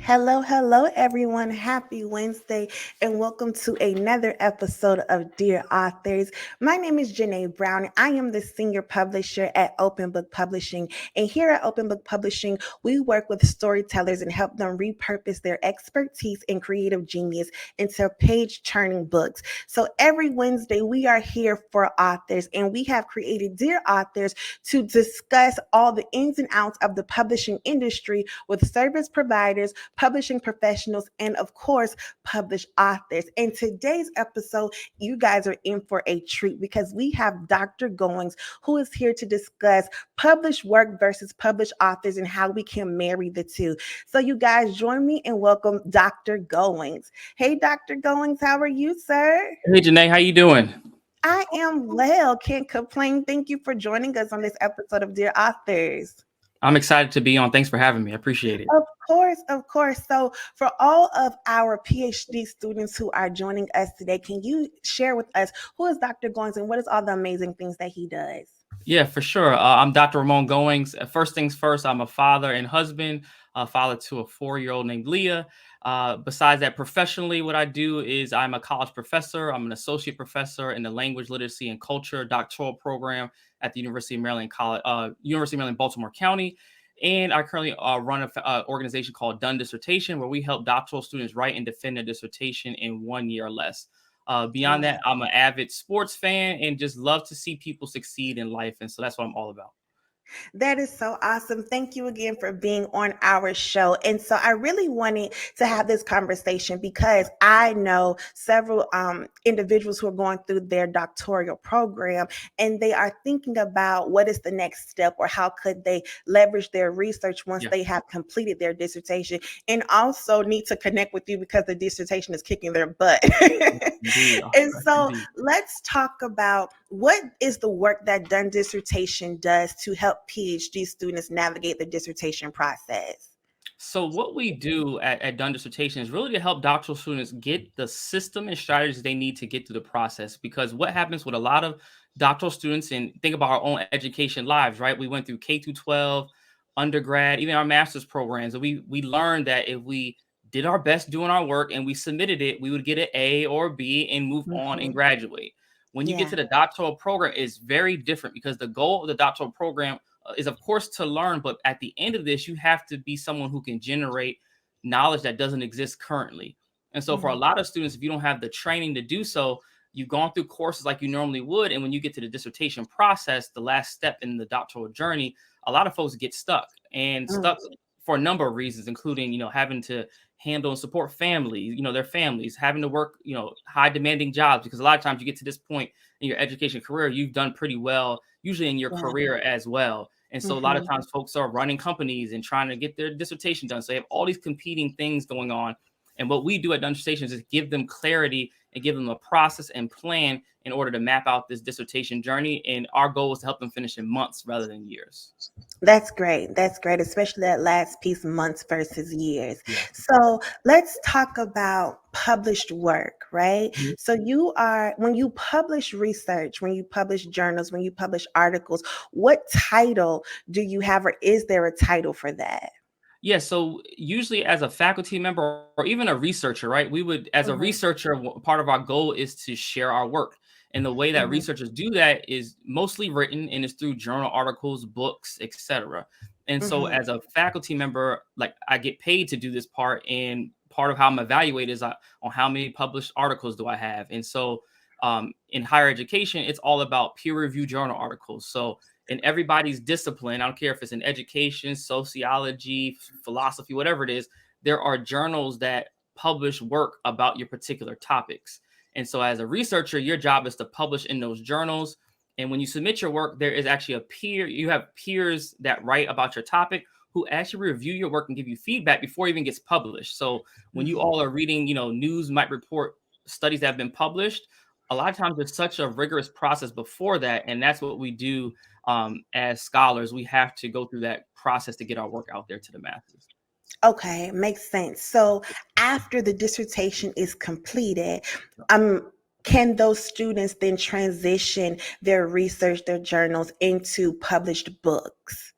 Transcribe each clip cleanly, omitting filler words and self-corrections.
Hello, everyone. Happy Wednesday, and welcome to another episode of Dear Authors. My name is Janae Brown. I am the senior publisher at Open Book Publishing. And here at Open Book Publishing, we work with storytellers and help them repurpose their expertise and creative genius into page turning books. So every Wednesday, we are here for authors, and we have created Dear Authors to discuss all the ins and outs of the publishing industry with service providers, publishing professionals, and of course, published authors. In today's episode, you guys are in for a treat because we have Dr. Goings, who is here to discuss published work versus published authors and how we can marry the two. So, you guys join me and welcome Dr. Goings. Hey, Dr. Goings, how are you, sir? Hey, Janae, how you doing? I am well, can't complain. Thank you for joining us on this episode of Dear Authors. I'm excited to be on. Thanks for having me. I appreciate it. Of course, of course. So, for all of our PhD students who are joining us today, can you share with us who is Dr. Goings and what is all the amazing things that he does? Yeah, for sure. I'm Dr. Ramon Goings. First things first, I'm a father and husband, father to a 4-year-old named Leah. Besides that, professionally, what I do is I'm a college professor. I'm an associate professor in the language, literacy, and culture doctoral program at the University of Maryland University of Maryland, Baltimore County. And I currently run an organization called Done Dissertation, where we help doctoral students write and defend a dissertation in 1 year or less. Beyond that, I'm an avid sports fan and just love to see people succeed in life. And so that's what I'm all about. That is so awesome. Thank you again for being on our show. And so I really wanted to have this conversation because I know several individuals who are going through their doctoral program and they are thinking about what is the next step or how could they leverage their research once they have completed their dissertation, and also need to connect with you because the dissertation is kicking their butt. And so let's talk about what is the work that Done Dissertation does to help PhD students navigate the dissertation process. So what we do at Done Dissertation is really to help doctoral students get the system and strategies they need to get through the process. Because what happens with a lot of doctoral students, and think about our own education lives, right? We went through K through 12, undergrad, even our master's programs. And we learned that if we did our best doing our work and we submitted it, we would get an A or B and move on and graduate. When you get to the doctoral program, it's very different because the goal of the doctoral program is, of course, to learn. But at the end of this, you have to be someone who can generate knowledge that doesn't exist currently. And so for a lot of students, if you don't have the training to do so, you've gone through courses like you normally would. And when you get to the dissertation process, the last step in the doctoral journey, a lot of folks get stuck for a number of reasons, including, having to handle and support families, their families, having to work, high demanding jobs, because a lot of times you get to this point in your education career, you've done pretty well, usually in your career as well. And so a lot of times folks are running companies and trying to get their dissertation done. So they have all these competing things going on. And what we do at Done Dissertation is give them clarity and give them a process and plan in order to map out this dissertation journey. And our goal is to help them finish in months rather than years. That's great. That's great, especially that last piece, months versus years. Yes. So let's talk about published work, right? Mm-hmm. So when you publish research, when you publish journals, when you publish articles, what title do you have, or is there a title for that? Yeah, so usually as a faculty member or even a researcher, right, we would, as a researcher, part of our goal is to share our work. And the way that researchers do that is mostly written, and it's through journal articles, books, etc. And so as a faculty member, like, I get paid to do this part, and part of how I'm evaluated is on how many published articles do I have. And so in higher education, it's all about peer-reviewed journal articles. So in everybody's discipline, I don't care if it's in education, sociology, philosophy, whatever it is, there are journals that publish work about your particular topics. And so as a researcher, your job is to publish in those journals. And when you submit your work, there is actually you have peers that write about your topic who actually review your work and give you feedback before it even gets published. So when you all are reading, news might report studies that have been published, a lot of times there's such a rigorous process before that. And that's what we do as scholars. We have to go through that process to get our work out there to the masses. Okay, makes sense. So after the dissertation is completed, can those students then transition their research, their journals into published books?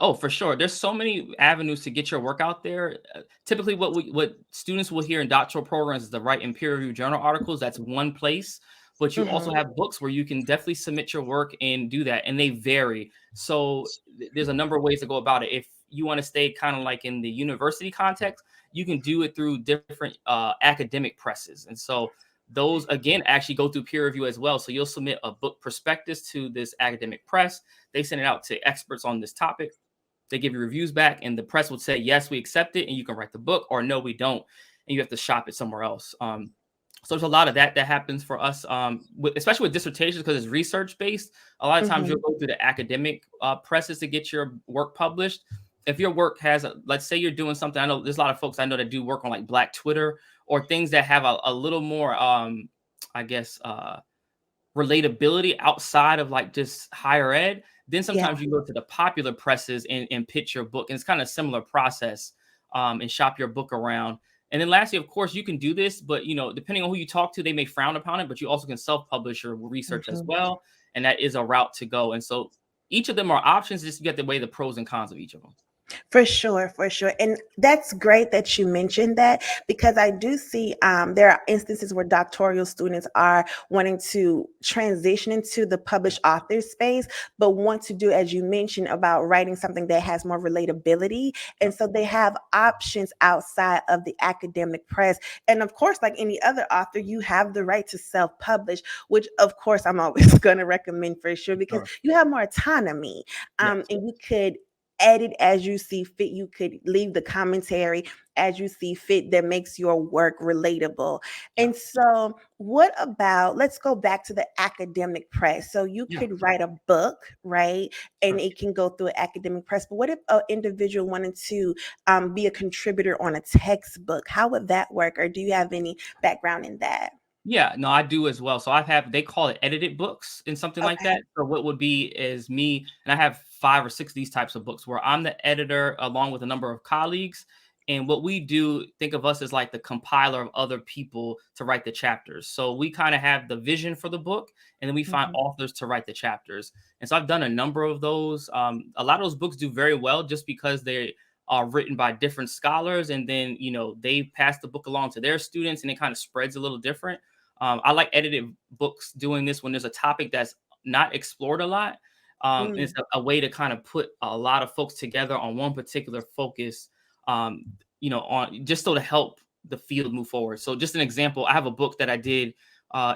Oh, for sure. There's so many avenues to get your work out there. Typically, what students will hear in doctoral programs is to write in peer reviewed journal articles. That's one place, but you also Hmm. have books where you can definitely submit your work and do that, and they vary. So there's a number of ways to go about it. If you want to stay kind of like in the university context, you can do it through different academic presses, and so those again actually go through peer review as well. So you'll submit a book prospectus to this academic press. They send it out to experts on this topic. They give you reviews back, and the press would say, yes, we accept it, and you can write the book, or no, we don't, and you have to shop it somewhere else. So there's a lot of that happens for us, especially with dissertations because it's research based. A lot of times Hmm. you'll go through the academic presses to get your work published. If your work has, let's say you're doing something, I know there's a lot of folks I know that do work on like Black Twitter or things that have a little more, I guess, relatability outside of like just higher ed, then Yeah. sometimes you go to the popular presses and pitch your book. And it's kind of a similar process and shop your book around. And then lastly, of course, you can do this, but depending on who you talk to, they may frown upon it, but you also can self-publish your research as Mhm. well. And that is a route to go. And so each of them are options, just you get to weigh the pros and cons of each of them. For sure, for sure. And that's great that you mentioned that because I do see there are instances where doctoral students are wanting to transition into the Yeah. published author space, but want to do, as you mentioned, about writing something that has more relatability. And Yep. so they have options outside of the academic press. And of course, like any other author, you have the right to self publish, which of course I'm always going to recommend for sure because Sure. you have more autonomy Yes. and you could edit as you see fit. You could leave the commentary as you see fit that makes your work relatable. Yeah. And so, what about let's go back to the academic press. So, you Yeah. could write a book, right? And Sure. it can go through an academic press. But what if an individual wanted to be a contributor on a textbook? How would that work? Or do you have any background in that? Yeah, no, I do as well. So I have they call it edited books and something like Okay. that. So what would be is me, and I have 5 or 6 of these types of books where I'm the editor along with a number of colleagues. And what we do, think of us as like the compiler of other people to write the chapters. So we kind of have the vision for the book, and then we find Mhm. authors to write the chapters. And so I've done a number of those. A lot of those books do very well just because they are written by different scholars, and then they pass the book along to their students, and it kind of spreads a little different. I like edited books doing this when there's a topic that's not explored a lot. And it's Mm. a way to kind of put a lot of folks together on one particular focus, on just so to help the field move forward. So, just an example, I have a book that I did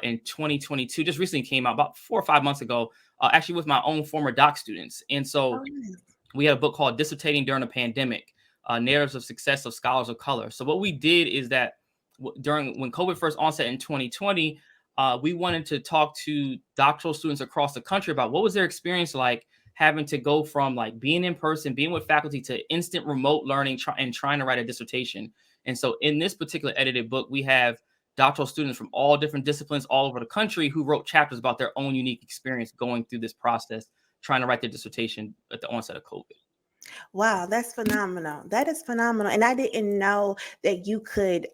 in 2022, just recently came out about 4 or 5 months ago, actually with my own former doc students. And Oh, so, nice. we had a book called Dissertating During a Pandemic, Narratives of Success of Scholars of Color. So what we did is that during when COVID first onset in 2020, we wanted to talk to doctoral students across the country about what was their experience like having to go from like being in person, being with faculty to instant remote learning and trying to write a dissertation. And so in this particular edited book, we have doctoral students from all different disciplines all over the country who wrote chapters about their own unique experience going through this process, trying to write their dissertation at the onset of COVID. Wow, that's phenomenal. That is phenomenal. And I didn't know that you could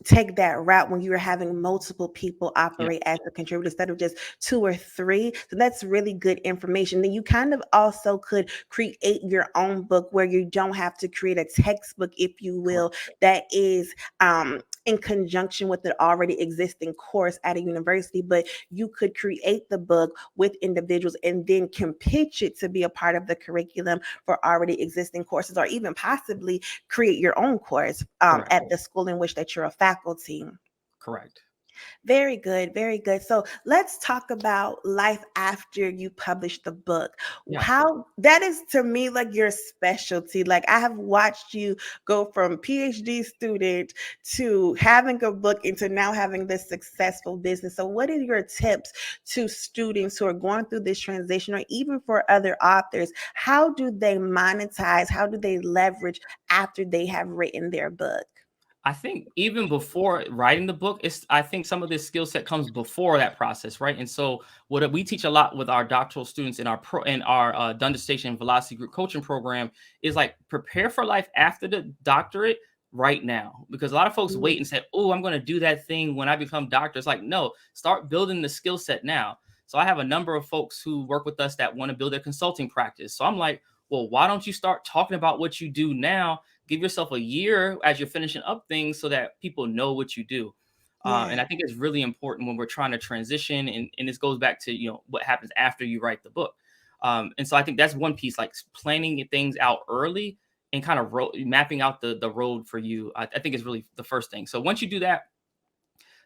take that route when you were having multiple people Yeah, operate as a contributor instead of just two or three. So that's really good information. Then you kind of also could create your own book where you don't have to create a textbook, if you will, correct. that is in conjunction with the already existing course at a university, but you could create the book with individuals and then can pitch it to be a part of the curriculum for already existing courses, or even possibly create your own course Correct. at the school in which that you're a faculty. Correct. Very good, very good. So let's talk about life after you publish the book. Yeah. How that is to me like your specialty. Like I have watched you go from PhD student to having a book into now having this successful business. So what are your tips to students who are going through this transition or even for other authors? How do they monetize? How do they leverage after they have written their book? I think even before writing the book, I think some of this skill set comes before that process, right? And so what we teach a lot with our doctoral students in our Done Dissertation and Velocity Group coaching program is like prepare for life after the doctorate right now. Because a lot of folks wait Mm. and say, "Oh, I'm going to do that thing when I become doctor." It's like, no, start building the skill set now. So I have a number of folks who work with us that want to build their consulting practice. So I'm like, well, why don't you start talking about what you do now? Give yourself a year as you're finishing up things so that people know what you do. Yeah. And I think it's really important when we're trying to transition, and this goes back to what happens after you write the book. And so I think that's one piece, like planning things out early and kind of mapping out the road for you. I think is really the first thing. So once you do that,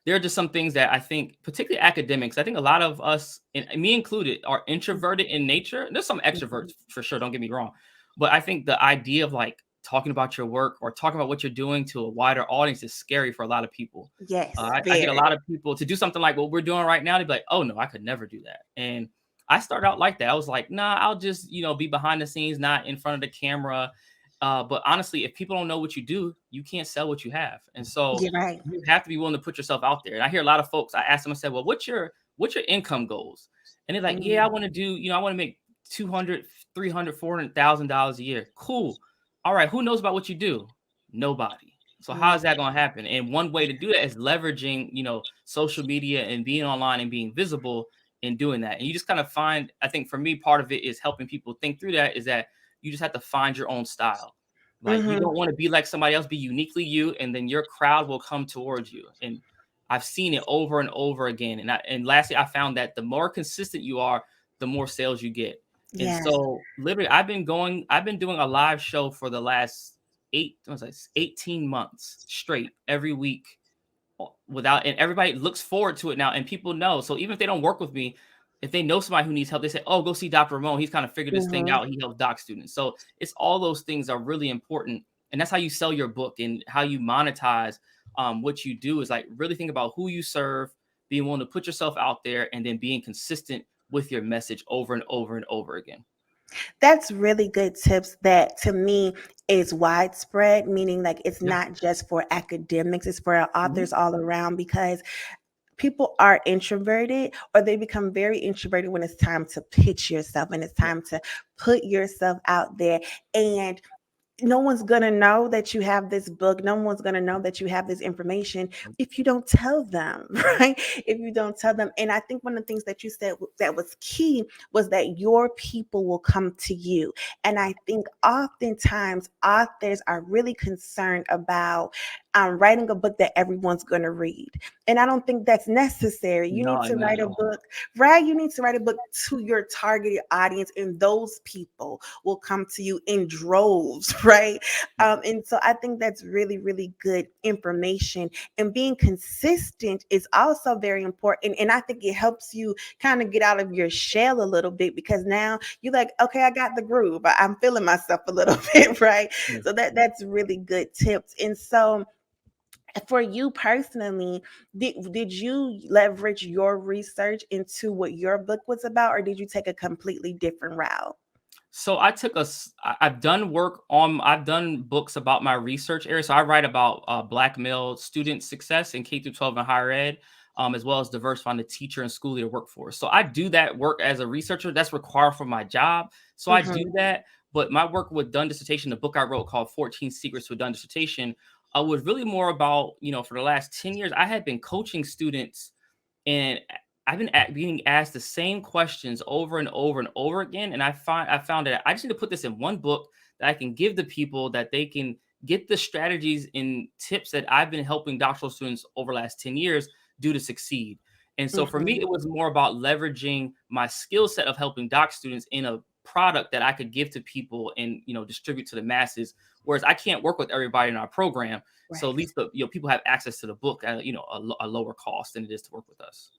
there are just some things that I think, particularly academics, I think a lot of us, and me included, are introverted in nature. There's some extroverts Mhm. for sure, don't get me wrong. But I think the idea of like talking about your work or talking about what you're doing to a wider audience is scary for a lot of people. Yes, I get a very. lot of people to do something like what we're doing right now. They'd be like, oh no, I could never do that. And I started out like that. I was like, nah, I'll just, be behind the scenes, not in front of the camera. But honestly, if people don't know what you do, you can't sell what you have. And so You're right. you have to be willing to put yourself out there. And I hear a lot of folks, I ask them, I said, well, what's your income goals? And they're like, yeah, I Mm, want to do, I want to make 200, 300, $400,000 a year. Cool. All right. Who knows about what you do? Nobody. So how is mm, that going to happen? And one way to do that is leveraging, social media and being online and being visible in doing that. And you just kind of find, I think for me, part of it is helping people think through that, is that you just have to find your own style. Like you mhm. don't want to be like somebody else, be uniquely you, and then your crowd will come towards you. And I've seen it over and over again. And lastly, I found that the more consistent you are, the more sales you get. And Yes. so literally I've been doing a live show for the last 18 months straight every week without, and everybody looks forward to it now, and people know. So even if they don't work with me, if they know somebody who needs help, they say, oh, go see Dr. Ramon, he's kind of figured this thing Mhm. out, he helps doc students. So it's all those things are really important, and that's how you sell your book and how you monetize what you do, is like really think about who you serve, being willing to put yourself out there, and then being consistent with your message over and over and over again. That's really good tips that to me is widespread, meaning like it's Yeah. not just for academics, it's for Mhm. authors all around because people are introverted or they become very introverted when it's time to pitch yourself and it's Yeah. time to put yourself out there. And no one's going to know that you have this book. No one's going to know that you have this information if you don't tell them, right? If you don't tell them. And I think one of the things that you said that was key was that your people will come to you. And I think oftentimes authors are really concerned about writing a book that everyone's going to read. And I don't think that's necessary. You need No, to not write at a all. book, right? You need to write a book to your targeted audience, and those people will come to you in droves, right? Yeah. And so I think that's really, really good information. And being consistent is also very important. And I think it helps you kind of get out of your shell a little bit because now you're like, okay, I got the groove. I'm feeling myself a little bit, right? Yeah. So that's really good tips. And so for you personally, did you leverage your research into what your book was about, or did you take a completely different route? So I've done books about my research area. So I write about Black male student success in K through 12 and higher ed, as well as diversifying the teacher and school leader workforce. So I do that work as a researcher. That's required for my job. So I do Hmm. that. But my work with Done Dissertation, the book I wrote called 14 Secrets to a Done Dissertation, was really more about, for the last 10 years, I had been coaching students, and I've been being asked the same questions over and over and over again. And I found that I just need to put this in one book that I can give the people, that they can get the strategies and tips that I've been helping doctoral students over the last 10 years do to succeed. And so for me, Hmm. it was more about leveraging my skill set of helping doc students in a product that I could give to people and distribute to the masses. Whereas I can't work with everybody in our program, so at Right. least the people have access to the book at a lower cost than it is to work with us.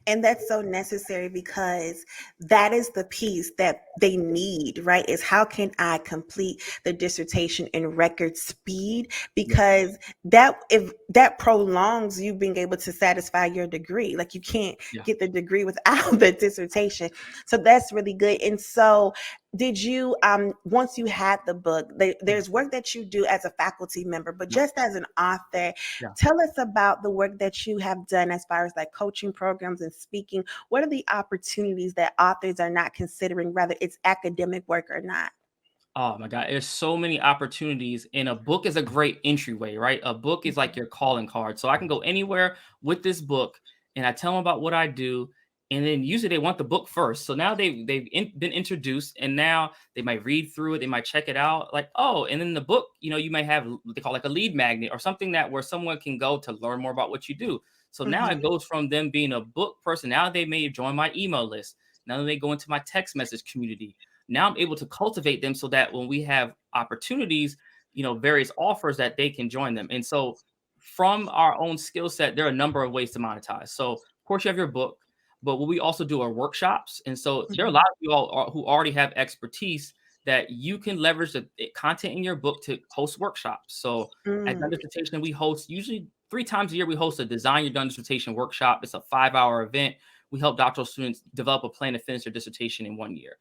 And that's so necessary because that is the piece that they need, right? Is how can I complete the dissertation in record speed? Yeah, Because that if that prolongs you being able to satisfy your degree. Like you can't yeah. get the degree without the dissertation. So that's really good. And so did you once you had the book, Mhm. there's work that you do as a faculty member, but Yeah, just as an author, yeah. tell us about the work that you have done as far as like coaching programs and speaking. What are the opportunities that authors are not considering, whether it's academic work or not? Oh my God, there's so many opportunities, and a book is a great entryway, right? A book is like Mhm. your calling card. So I can go anywhere with this book, and I tell them about what I do, And then usually they want the book first. So now been introduced, and now they might read through it. They might check it out, like, oh, and then the book, you might have what they call like a lead magnet or something that where someone can go to learn more about what you do. So now it Mhm. goes from them being a book person. Now they may join my email list. Now they may go into my text message community. Now I'm able to cultivate them so that when we have opportunities, various offers, that they can join them. And so from our own skill set, there are a number of ways to monetize. So of course you have your book, but what we also do are workshops. And so there are a Mhm. lot of you all who already have expertise that you can leverage the content in your book to host workshops. So at Done Mm. Dissertation, we host usually 3 times a year. We host a Design Your Done Dissertation workshop. It's a 5-hour event. We help doctoral students develop a plan to finish their dissertation in 1 year.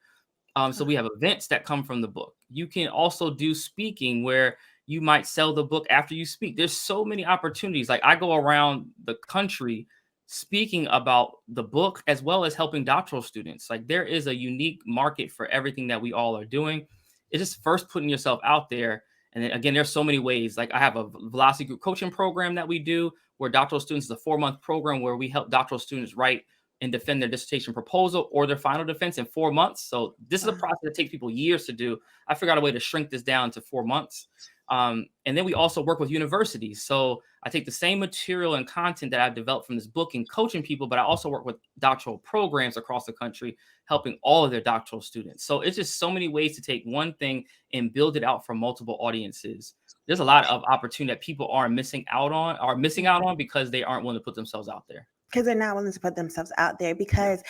So we have events that come from the book. You can also do speaking where you might sell the book after you speak. There's so many opportunities. Like I go around the country speaking about the book as well as helping doctoral students. Like there is a unique market for everything that we all are doing. It's just first putting yourself out there. And then again, there's so many ways. Like I have a velocity group coaching program that we do where doctoral students is a 4-month program where we help doctoral students write and defend their dissertation proposal or their final defense in 4 months. So this is a Wow. process that takes people years to do. I figured out a way to shrink this down to 4 months. And then we also work with universities. So I take the same material and content that I've developed from this book and coaching people, but I also work with doctoral programs across the country, helping all of their doctoral students. So it's just so many ways to take one thing and build it out for multiple audiences. There's a lot of opportunity that people are missing out on because they aren't willing to put themselves out there. Because they're not willing to put themselves out there. Yeah. Because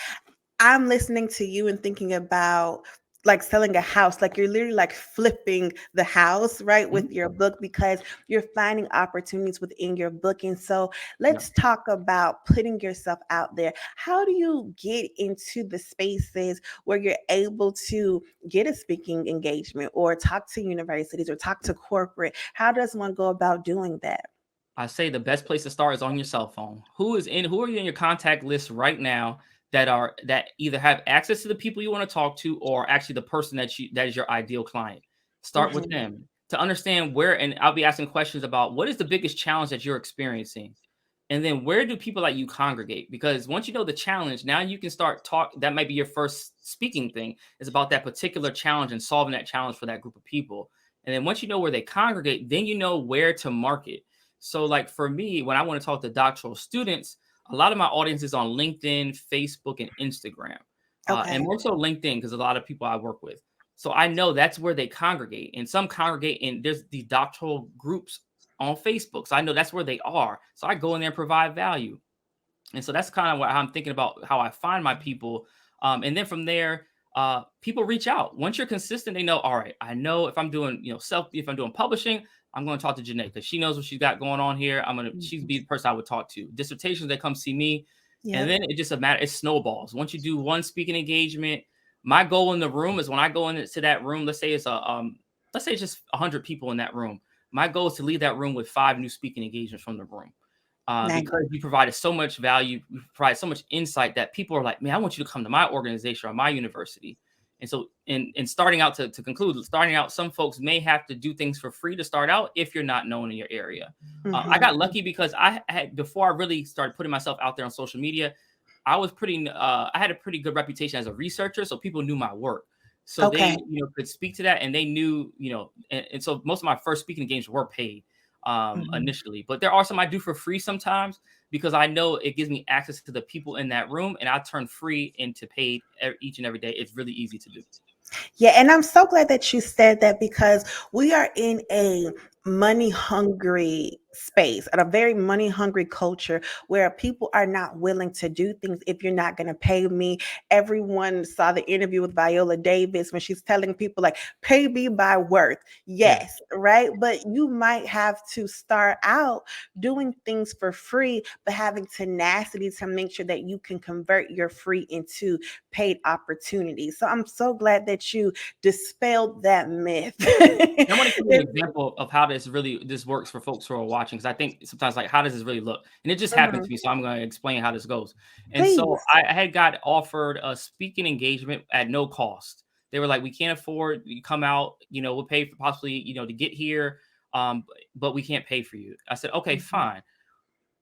I'm listening to you and thinking about like selling a house, like you're literally like flipping the house, right, Mhm. with your book because you're finding opportunities within your book. And so Yeah. let's talk about putting yourself out there. How do you get into the spaces where you're able to get a speaking engagement or talk to universities or talk to corporate? How does one go about doing that? I say the best place to start is on your cell phone. Who are you in your contact list right now that either have access to the people you want to talk to or actually the person that is your ideal client. Start with Mhm. them to understand where, and I'll be asking questions about what is the biggest challenge that you're experiencing. And then where do people like you congregate? Because once you know the challenge, now you can start talk. That might be your first speaking thing is about that particular challenge and solving that challenge for that group of people. And then once you know where they congregate, then you know where to market. So, like for me, when I want to talk to doctoral students, a lot of my audience is on LinkedIn, Facebook, and Instagram, and Okay. more so LinkedIn because a lot of people I work with. So I know that's where they congregate, and some congregate in there's these doctoral groups on Facebook. So I know that's where they are. So I go in there and provide value. And so that's kind of what I'm thinking about how I find my people. And then from there, people reach out. Once you're consistent, they know, all right, I know if I'm doing, if I'm doing publishing, I'm going to talk to Janae because she knows what she's got going on here. She's Mhm. be the person I would talk to. Dissertations, they come see me. And Yep. then it just a matter, it snowballs. Once you do one speaking engagement, my goal in the room is when I go into that room, let's say it's just 100 people in that room. My goal is to leave that room with 5 new speaking engagements from the room Nice. because you provided so much value, you provide so much insight that people are like, man, I want you to come to my organization or my university. And so, in starting out to conclude, starting out, some folks may have to do things for free to start out if you're not known in your area. I Mhm. got lucky because I had before I really started putting myself out there on social media, I had a pretty good reputation as a researcher, so people knew my work. So they, Okay. could speak to that and they knew, and so most of my first speaking engagements were paid Mhm. initially, but there are some I do for free sometimes because I know it gives me access to the people in that room and I turn free into paid each and every day. It's really easy to do. Yeah, and I'm so glad that you said that because we are in a money hungry space and a very money hungry culture where people are not willing to do things if you're not going to pay me. Everyone saw the interview with Viola Davis when she's telling people like pay me by worth. Yeah. Yes, right? But you might have to start out doing things for free but having tenacity to make sure that you can convert your free into paid opportunities. So I'm so glad that you dispelled that myth. I want to give you an example of how this works for folks who are watching because I think sometimes like how does this really look? And it just happened Mhm. to me, so I'm going to explain how this goes. And so Please. I had got offered a speaking engagement at no cost. They were like, "We can't afford you come out. We'll pay for possibly to get here, but we can't pay for you." I said, "Okay, Mhm. fine."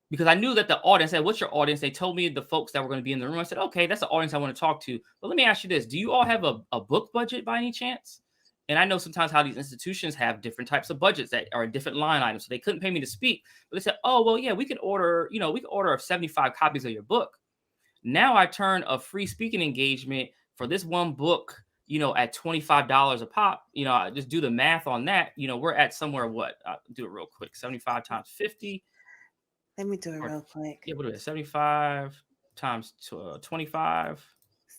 because I knew that the audience said, "What's your audience?" They told me the folks that were going to be in the room. I said, "Okay, that's the audience I want to talk to." But let me ask you this: do you all have a book budget by any chance? And I know sometimes how these institutions have different types of budgets that are different line items. So they couldn't pay me to speak, but they said, "Oh, well, yeah, we could order, we could order 75 copies of your book." Now I turn a free speaking engagement for this one book, at $25 a pop. I just do the math on that. We're at somewhere what? Do it real quick. 75 times 50 Let me do it or real quick. yeah, what is it? 75 times 25,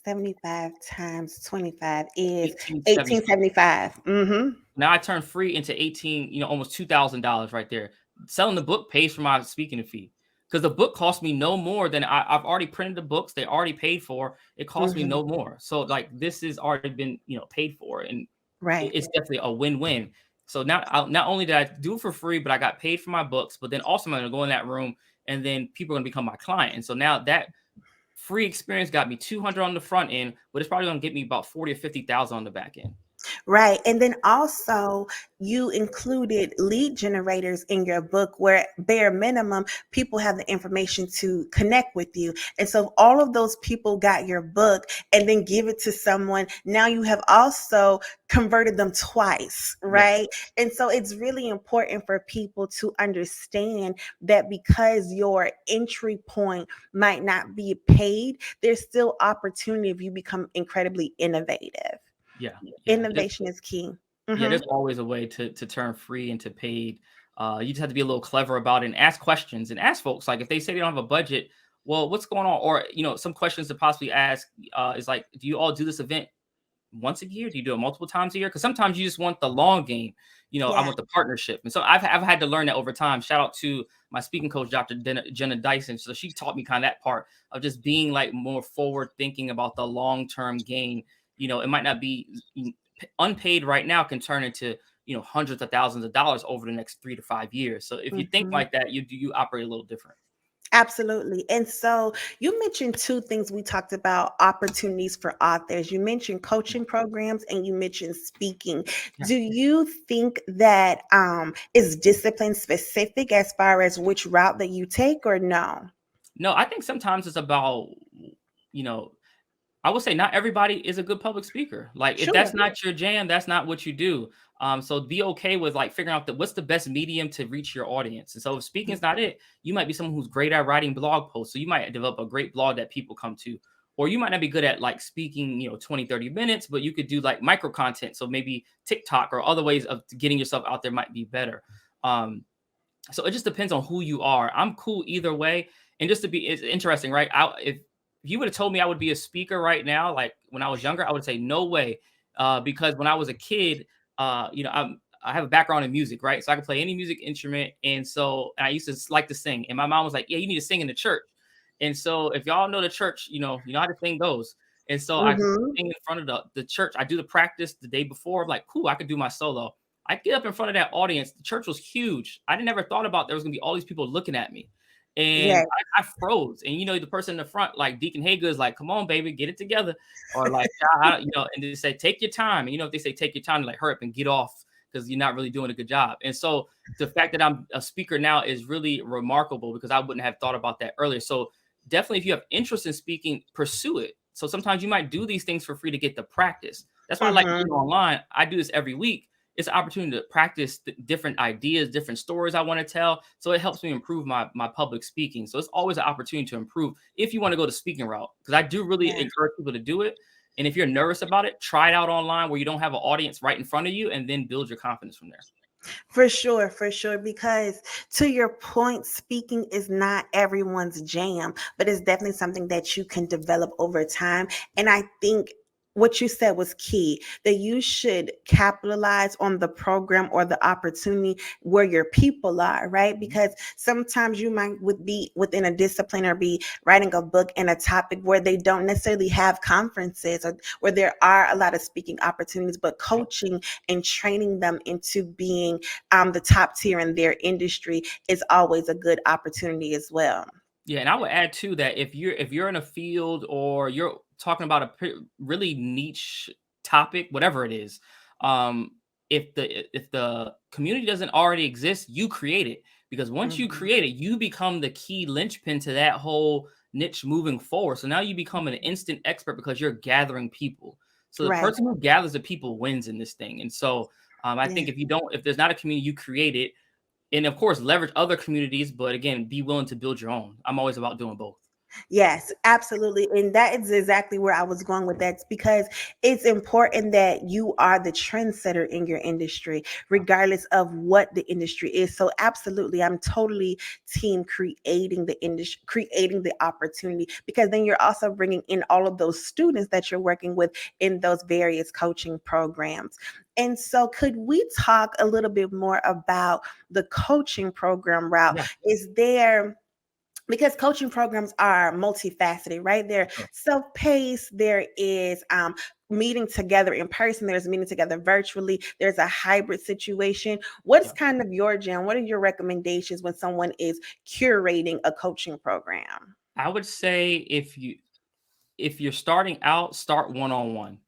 75 times 25 is 1875. 1875. Mm-hmm. Now I turn free into 18, almost $2,000 right there. Selling the book pays for my speaking fee because the book cost me no more than I've already printed the books. They already paid for. It cost me Mm-hmm. no more. So like this has already been, paid for, and Right. it's definitely a win-win. So not only did I do it for free, but I got paid for my books. But then also I'm going to go in that room, and then people are going to become my client. And so now that free experience got me 200 on the front end, but it's probably going to get me about 40 or 50,000 on the back end. Right. And then also, you included lead generators in your book where, bare minimum, people have the information to connect with you. And so, if all of those people got your book and then give it to someone, now you have also converted them twice. Yes. Right. And so, it's really important for people to understand that because your entry point might not be paid, there's still opportunity if you become incredibly innovative. Yeah. Yeah. Innovation is key. Yeah, Mhm. there's always a way to turn free into paid. You just have to be a little clever about it and ask questions and ask folks, like, if they say they don't have a budget, well, what's going on? Or, some questions to possibly ask is like, do you all do this event once a year? Do you do it multiple times a year? Because sometimes you just want the long game. I Yeah. want the partnership. And so I've had to learn that over time. Shout out to my speaking coach, Dr. Jenna Dyson. So she taught me kind of that part of just being like more forward thinking about the long term gain. It might not be unpaid right now, can turn into hundreds of thousands of dollars over the next 3 to 5 years. So if you think Mhm. like that, you operate a little different. Absolutely. And so you mentioned two things we talked about opportunities for authors. You mentioned Yeah. coaching programs and you mentioned speaking. Yeah. Do you think that is discipline specific as far as which route that you take or no? No, I think sometimes it's about, you know, I would say not everybody is a good public speaker. Like if that's Sure. not your jam, that's not what you do. So be okay with like figuring out what's the best medium to reach your audience. And so if speaking is not it, you might be someone who's great at writing blog posts. So you might develop a great blog that people come to. Or you might not be good at like speaking, 20, 30 minutes, but you could do like micro content. So maybe TikTok or other ways of getting yourself out there might be better. So it just depends on who you are. I'm cool either way. And just to be, it's interesting, right? If you would have told me I would be a speaker right now, like when I was younger, I would say no way. Because when I was a kid, I have a background in music, right? So I can play any music instrument, and so and I used to like to sing. And my mom was like, "Yeah, you need to sing in the church." And so if y'all know the church, you know how the thing goes. And so I Mhm. sing in front of the church. I do the practice the day before. I'm like, cool, I could do my solo. I get up in front of that audience. The church was huge. I never thought about there was gonna be all these people looking at me. And Yes. I froze. And the person in the front, like Deacon Hager, is like, come on, baby, get it together. Or like, and they say, take your time. And if they say take your time, like hurry up and get off because you're not really doing a good job. And so the fact that I'm a speaker now is really remarkable because I wouldn't have thought about that earlier. So definitely if you have interest in speaking, pursue it. So sometimes you might do these things for free to get the practice. That's why I like Mhm. being online. I do this every week. It's an opportunity to practice different ideas, different stories I want to tell. So it helps me improve my public speaking. So it's always an opportunity to improve if you want to go the speaking route. Because I do really Yeah. encourage people to do it. And if you're nervous about it, try it out online where you don't have an audience right in front of you, and then build your confidence from there. For sure. Because to your point, speaking is not everyone's jam, but it's definitely something that you can develop over time. And I think what you said was key that you should capitalize on the program or the opportunity where your people are, right? Mhm. Because sometimes you might would be within a discipline or be writing a book in a topic where they don't necessarily have conferences or where there are a lot of speaking opportunities, but Yep. coaching and training them into being the top tier in their industry is always a good opportunity as well. Yeah, and I would add too that if you're in a field or you're talking about a really niche topic, whatever it is, um, if the community doesn't already exist, you create it. Because once you Mhm. create it, you become the key linchpin to that whole niche moving forward. So now you become an instant expert because you're gathering people. So the Right. person who gathers the people wins in this thing. And so I Yeah. think if there's not a community, you create it, and of course leverage other communities. But again, be willing to build your own. I'm always about doing both. Yes, absolutely. And that is exactly where I was going with that because it's important that you are the trendsetter in your industry, regardless of what the industry is. So, absolutely, I'm totally team creating the industry, creating the opportunity, because then you're also bringing in all of those students that you're working with in those various coaching programs. And so, could we talk a little bit more about the coaching program route? Yeah, Is there, because coaching programs are multifaceted, right? They're sure. self-paced, there is meeting together in person, there's meeting together virtually, there's a hybrid situation. What's Yeah. kind of your jam? What are your recommendations when someone is curating a coaching program? I would say if you're starting out, start one on one.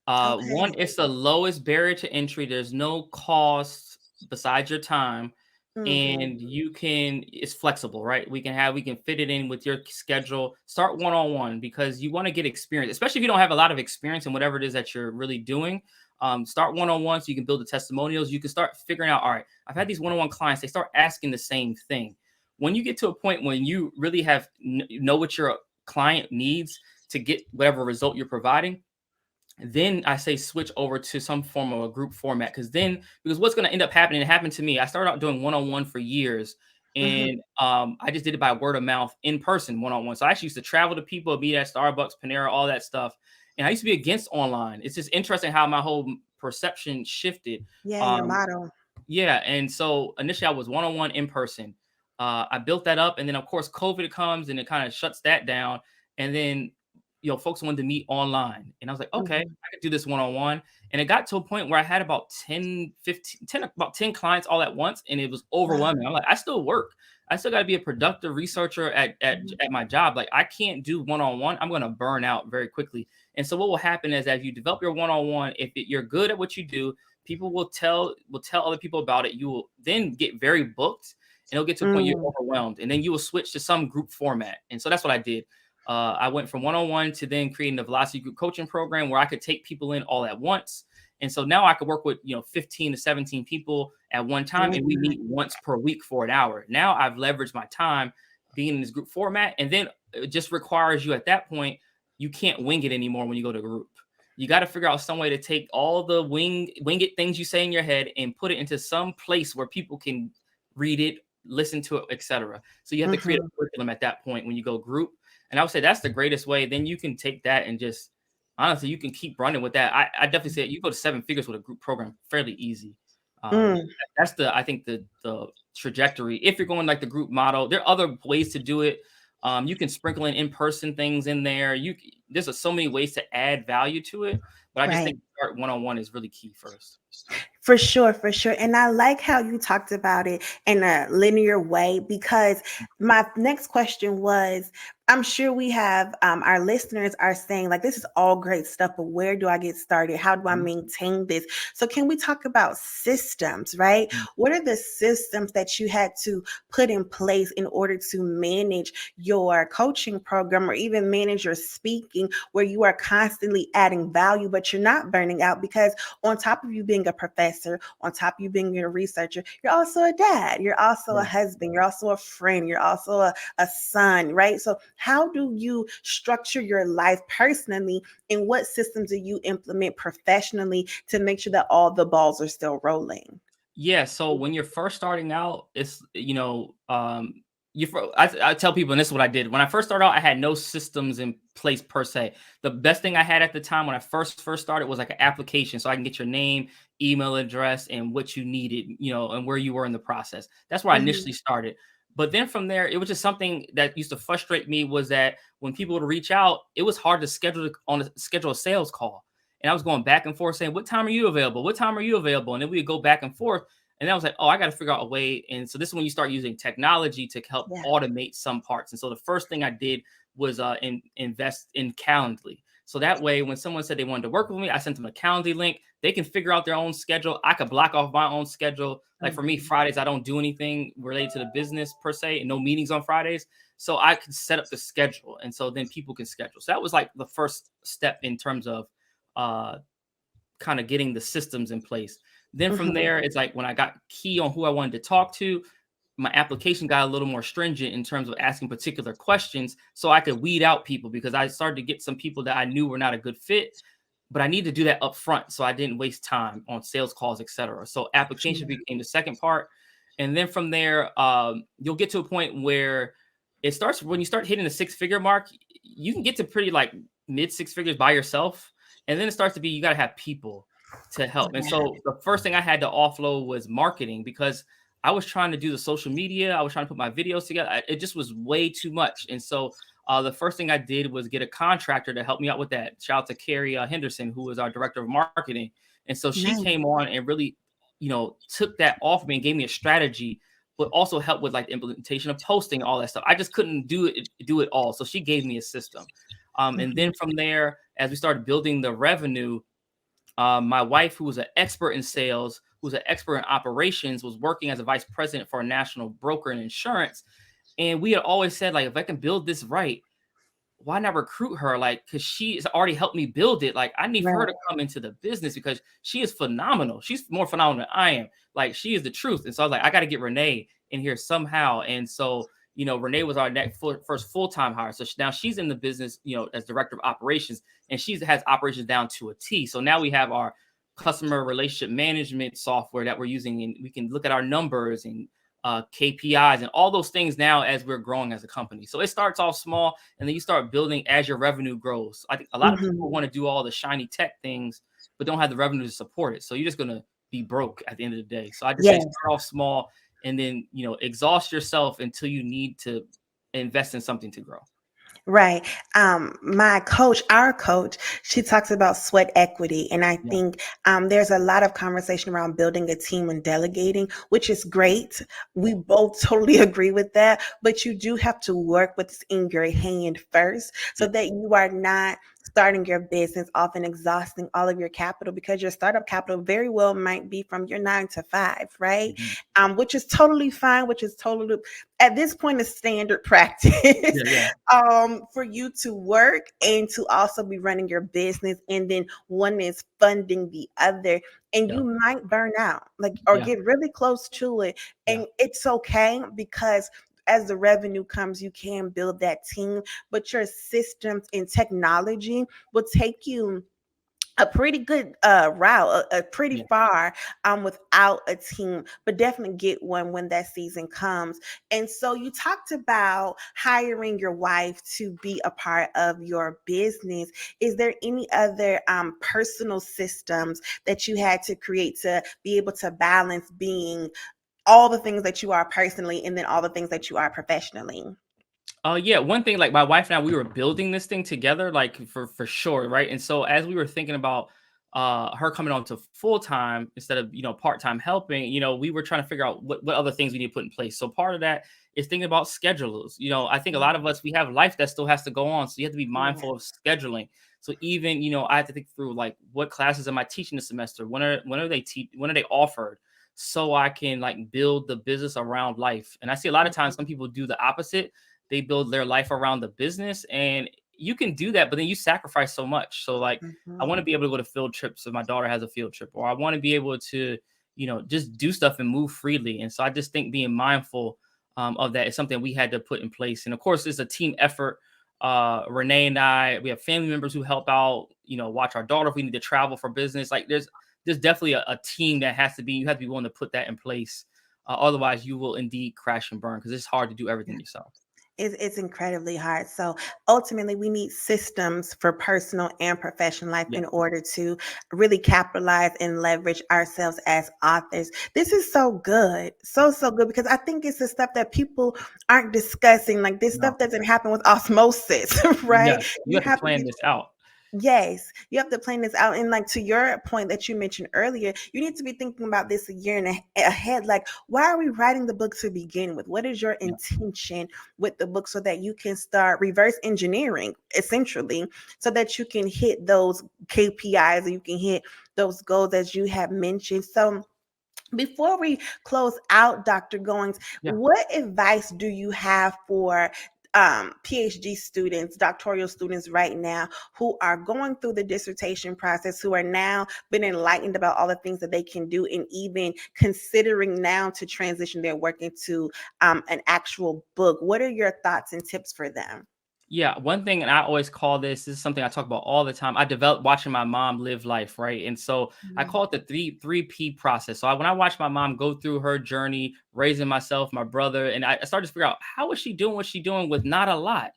Okay. One, it's the lowest barrier to entry. There's no cost besides your time, Hmm. and it's flexible, right? We can fit it in with your schedule. Start one on one because you want to get experience, especially if you don't have a lot of experience in whatever it is that you're really doing. Start one on one so you can build the testimonials. You can start figuring out, all right, I've had these one on one clients. They start asking the same thing. When you get to a point when you really know what your client needs to get whatever result you're providing, then I say switch over to some form of a group format. Because what's going to end up happening, it happened to me. I started out doing one-on-one for years, Hmm. and I just did it by word of mouth in person one-on-one. So I actually used to travel to people, meet at Starbucks, Panera, all that stuff. And I used to be against online. It's just interesting how my whole perception shifted. Yeah, your Um, model. yeah, and so initially I was one-on-one in person. I built that up, and then of course COVID comes and it kind of shuts that down. And then folks wanted to meet online, and I was like, okay, Hmm. I could do this one-on-one. And it got to a point where I had about 10, 15, 10, about 10 clients all at once, and it was Wow. overwhelming. I'm like, I still work. I still got to be a productive researcher Mhm. at my job. Like I can't do one-on-one. I'm going to burn out very quickly. And so what will happen is as you develop your one-on-one, if you're good at what you do, people will tell other people about it. You will then get very booked, and it'll get to a point you're Mm. overwhelmed, and then you will switch to some group format. And so that's what I did. I went from one-on-one to then creating the velocity group coaching program where I could take people in all at once. And so now I could work with 15 to 17 people at one time, and we Mhm. meet once per week for an hour. Now I've leveraged my time being in this group format, and then it just requires you at that point, you can't wing it anymore when you go to group. You got to figure out some way to take all the wing it things you say in your head and put it into some place where people can read it, listen to it, etc. So you have to create Mhm. a curriculum at that point when you go group. And I would say that's the greatest way. Then you can take that and just honestly, you can keep running with that. I definitely say you go to seven figures with a group program fairly easy. Um, Mm. that's I think the trajectory. If you're going like the group model, there are other ways to do it. You can sprinkle in-person things in there. There's so many ways to add value to it, but I just Right. think start one-on-one is really key first. For sure, for sure. And I like how you talked about it in a linear way because my next question was, I'm sure we have our listeners are saying, like, this is all great stuff, but where do I get started? How do I Mhm. maintain this? So, can we talk about systems, right? What are the systems that you had to put in place in order to manage your coaching program or even manage your speaking where you are constantly adding value, but you're not burning out? Because on top of you being a professor, on top of you being a researcher, you're also a dad, you're also a Right. husband, you're also a friend, you're also a son, right? So, how do you structure your life personally, and what systems do you implement professionally to make sure that all the balls are still rolling? Yeah, so when you're first starting out, I tell people, and this is what I did. When I first started out, I had no systems in place per se. The best thing I had at the time when I first started was like an application, so I can get your name, email address, and what you needed, and where you were in the process. That's where I Mhm. initially started. But then from there, it was just something that used to frustrate me was that when people would reach out, it was hard to schedule a sales call. And I was going back and forth saying, "What time are you available? What time are you available?" And then we would go back and forth. And then I was like, "Oh, I got to figure out a way." And so this is when you start using technology to help Yeah. automate some parts. And so the first thing I did was invest in Calendly. So that way, when someone said they wanted to work with me, I sent them a Calendly link. They can figure out their own schedule. I could block off my own schedule. Like for me, Mhm. Fridays, I don't do anything related to the business per se, and no meetings on Fridays. So I could set up the schedule. And so then people can schedule. So that was like the first step in terms of uh, kind of getting the systems in place. Then from Mhm. there, it's like when I got key on who I wanted to talk to, my application got a little more stringent in terms of asking particular questions so I could weed out people because I started to get some people that I knew were not a good fit, but I need to do that up front so I didn't waste time on sales calls, etc. So application Sure. became the second part. And then from there, you'll get to a point where it starts when you start hitting the six-figure mark, you can get to pretty like mid six figures by yourself. And then it starts to be you got to have people to help. And Yeah. so the first thing I had to offload was marketing because I was trying to do the social media. I was trying to put my videos together. It just was way too much. And so the first thing I did was get a contractor to help me out with that. Shout out to Carrie Henderson, who was our director of marketing. And so she Nice. came on and really, took that off me and gave me a strategy, but also helped with like the implementation of posting, all that stuff. I just couldn't do it all. So she gave me a system. And then Mhm. from there, as we started building the revenue, my wife, who was an expert in sales, who's an expert in operations, was working as a vice president for a national broker in insurance. And we had always said, like, if I can build this right, why not recruit her? Like, because she's already helped me build it. Like, I need for her Right. to come into the business because she is phenomenal. She's more phenomenal than I am. Like, she is the truth. And so I was like, I got to get Renee in here somehow. And so, Renee was our first full time hire. So now she's in the business, as director of operations, and she has operations down to a T. So now we have our customer relationship management software that we're using, and we can look at our numbers and KPIs and all those things now as we're growing as a company. So it starts off small and then you start building as your revenue grows. I think a lot of Mhm. people want to do all the shiny tech things, but don't have the revenue to support it. So you're just going to be broke at the end of the day. So I just say Yes. start off small and then, exhaust yourself until you need to invest in something to grow. Right. Our coach, she talks about sweat equity. And I Yeah. think there's a lot of conversation around building a team and delegating, which is great. We Yeah. both totally agree with that. But you do have to work what's in your hand first so Yeah. that you are not starting your business off and exhausting all of your capital because your startup capital very well might be from your 9 to 5, right? Mhm. Which is totally fine, which is totally at this point is standard practice Yeah. Yeah. for you to work and to also be running your business, and then one is funding the other, and Yeah. you might burn out like or Yeah. get really close to it, Yeah. and it's okay because as the revenue comes you can build that team, but your systems and technology will take you a pretty good route, a pretty Yeah. far without a team, but definitely get one when that season comes. And so you talked about hiring your wife to be a part of your business. Is there any other personal systems that you had to create to be able to balance being all the things that you are personally and then all the things that you are professionally? Yeah, one thing like my wife and I, we were building this thing together, like for sure, right? And so as we were thinking about her coming on to full time instead of part time helping, we were trying to figure out what other things we need to put in place. So part of that is thinking about schedules. I think a lot of us we have life that still has to go on, so you have to be Yeah. mindful of scheduling. So even I have to think through like what classes am I teaching this semester? When are they offered? So I can like build the business around life. And I see a lot of times some people do the opposite. They build their life around the business, and you can do that, but then you sacrifice so much. So like I want to Mhm. be able to go to field trips if my daughter has a field trip, or I want to be able to just do stuff and move freely. And so I just think being mindful of that is something we had to put in place. And of course it's a team effort. Renee and I, we have family members who help out, watch our daughter if we need to travel for business. Like there's definitely a team that has to be, you have to be willing to put that in place. Otherwise you will indeed crash and burn because it's hard to do everything yourself. It's incredibly hard. So ultimately, we need systems for personal and professional life Yeah. in order to really capitalize and leverage ourselves as authors. This is so good. So, so good because I think it's the stuff that people aren't discussing. Like this No. stuff doesn't happen with osmosis, Yeah. right? You You have to have to plan be this out. Yes, you have to plan this out. And like to your point that you mentioned earlier, you need to be thinking about this a year and ahead. Like, why are we writing the book to begin with? What is your Yeah. intention with the book so that you can start reverse engineering essentially so that you can hit those KPIs and you can hit those goals as you have mentioned. So before we close out, Dr. Goings, Yeah. what advice do you have for PhD students, doctoral students right now who are going through the dissertation process, who are now been enlightened about all the things that they can do, and even considering now to transition their work into an actual book? What are your thoughts and tips for them? Yeah, one thing, and I always call this is something I talk about all the time. I developed watching my mom live life, right? And so I Mhm. call it the three P process. So when I watch my mom go through her journey, raising myself, my brother, and I started to figure out how is she doing what she's doing with not a lot.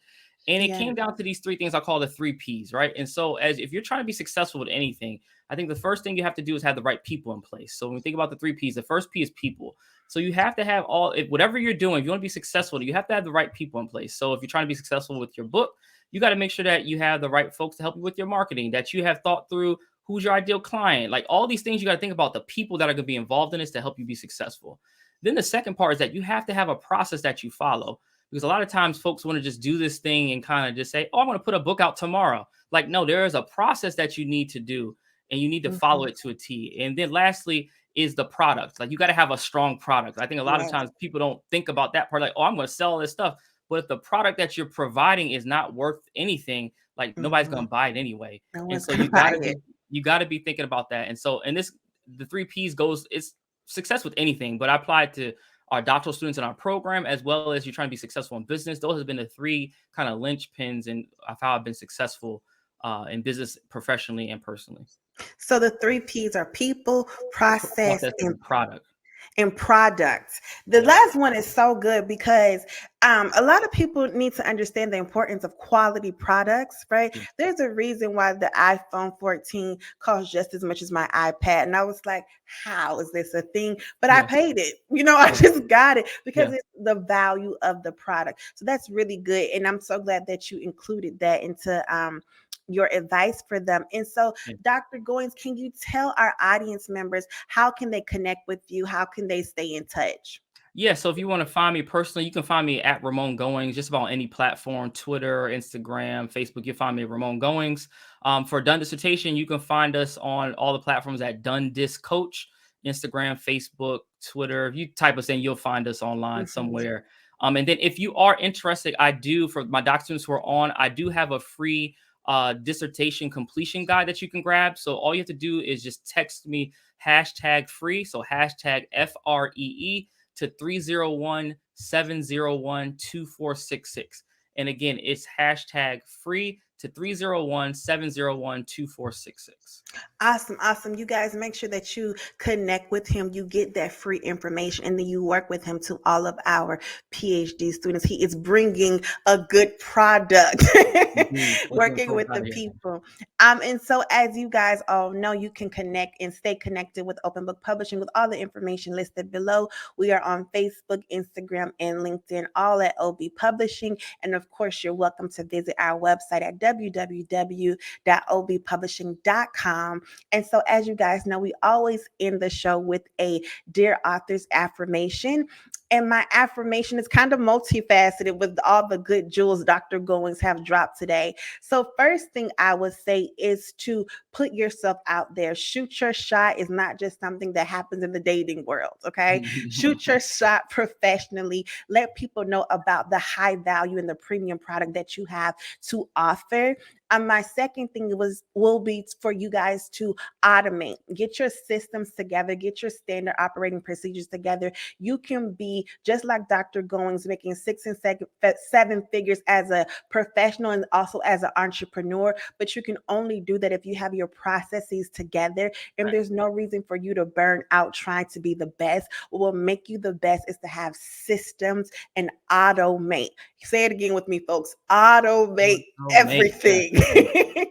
And it Yeah. came down to these three things I call the three P's, right? And so as if you're trying to be successful with anything, I think the first thing you have to do is have the right people in place. So when we think about the three P's, the first P is people. So you have to have whatever you're doing, if you want to be successful, you have to have the right people in place. So if you're trying to be successful with your book, you got to make sure that you have the right folks to help you with your marketing, that you have thought through who's your ideal client, like all these things you got to think about the people that are going to be involved in this to help you be successful. Then the second part is that you have to have a process that you follow, because a lot of times folks want to just do this thing and kind of just say, oh, I'm going to put a book out tomorrow. Like, no, there is a process that you need to do and you need to follow Mhm. it to a T. And then lastly is the product. Like, you got to have a strong product. I think a lot of Yes. times people don't think about that part, like, oh, I'm going to sell all this stuff. But if the product that you're providing is not worth anything, like nobody's Mhm. gonna buy it anyway. No And one's so gonna buy it. you gotta be thinking about that. And so and this the three P's goes it's success with anything, but I apply it to our doctoral students in our program as well as you're trying to be successful in business. Those have been the three kind of linchpins and of how I've been successful in business professionally and personally. So the three P's are people, process, Process and product. and products. The Yeah. last one is so good because a lot of people need to understand the importance of quality products, right? Yeah. There's a reason why the iPhone 14 costs just as much as my iPad. And I was like, how is this a thing? But I Yeah. paid it. I just got it because Yeah. it's the value of the product. So that's really good. And I'm so glad that you included that into your advice for them. And so, Yeah. Dr. Goins, can you tell our audience members how can they connect with you? How can they stay in touch? Yeah, so if you want to find me personally, you can find me at Ramon Goings, just about any platform, Twitter, Instagram, Facebook. You'll find me at Ramon Goings. For Done Dissertation, you can find us on all the platforms at Done Dis Coach, Instagram, Facebook, Twitter. If you type us in, you'll find us online Mhm. somewhere. And then if you are interested, I do, for my doc students who are on, I do have a free dissertation completion guide that you can grab. So all you have to do is just text me hashtag free. So hashtag FREE to 301-701-2466. And again, it's hashtag free to 301-701-2466. Awesome, awesome. You guys make sure that you connect with him. You get that free information and then you work with him to all of our PhD students. He is bringing a good product, Indeed. We're working so with proud the of you. people. And so, as you guys all know, you can connect and stay connected with Open Book Publishing with all the information listed below. We are on Facebook, Instagram, and LinkedIn, all at OB Publishing. And of course, you're welcome to visit our website at www.obpublishing.com. And so, as you guys know, we always end the show with a Dear Authors affirmation. And my affirmation is kind of multifaceted with all the good jewels Dr. Goings have dropped today. So, first thing I would say is to put yourself out there. Shoot your shot is not just something that happens in the dating world, okay? Shoot your shot professionally. Let people know about the high value and the premium product that you have to offer. My second thing will be for you guys to automate, get your systems together, get your standard operating procedures together. You can be just like Dr. Goings, making 6 and 7 figures as a professional and also as an entrepreneur. But you can only do that if you have your processes together. And Right. there's no reason for you to burn out trying to be the best. What will make you the best is to have systems and automate. Say it again with me, folks. Automate Oh, mate. Yeah. everything. Mm.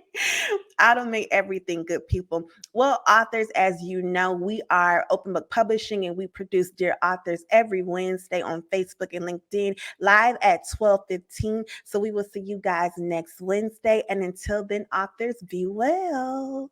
Automate everything, good people. Well, authors, as you know, we are Open Book Publishing and we produce Dear Authors every Wednesday on Facebook and LinkedIn live at 12:15. So we will see you guys next Wednesday. And until then, authors, be well.